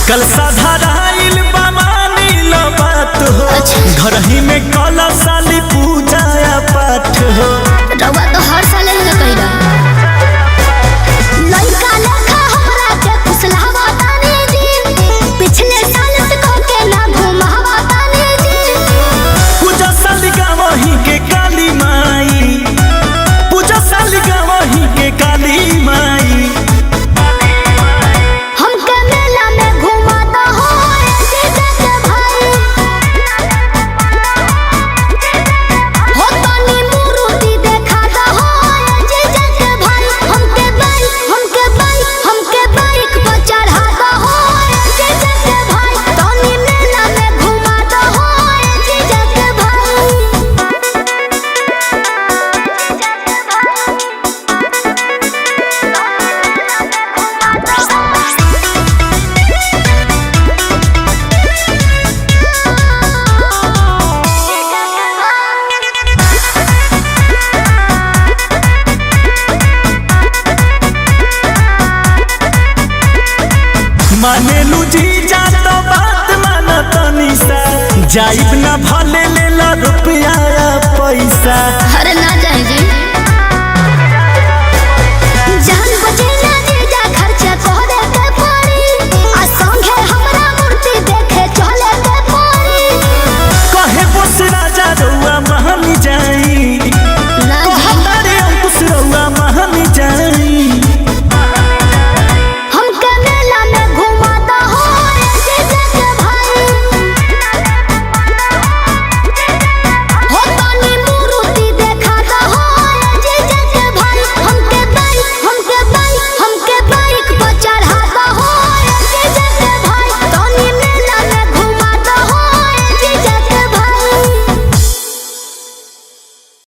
कल साधाराइल बमानी लो बात हो। घर ही में कल साली पूजा या पाठ हो। रउआ तो हर साल ही कइला लइका लेखा हमरा के फुसलावा तानी जी। पिछले साल से कह के ना घुमावा तानी जी। पूजा साली गावही के काली माई, पूजा साली गावही के काली माई। हमके मेला में घुमाता हो जीजा के भाई। हो तनी मुरुति देखाता हो जीजा के भाई। हमके बाइक पर चढ़ाता हो जीजा के भाई। तनी मेला में घुमाता हो जीजा के भाई। मानेलू जीजा तो बात माना तनी सा। जाइब ना भले ले ला रुपया या पैसा। अरे ना जाए जी।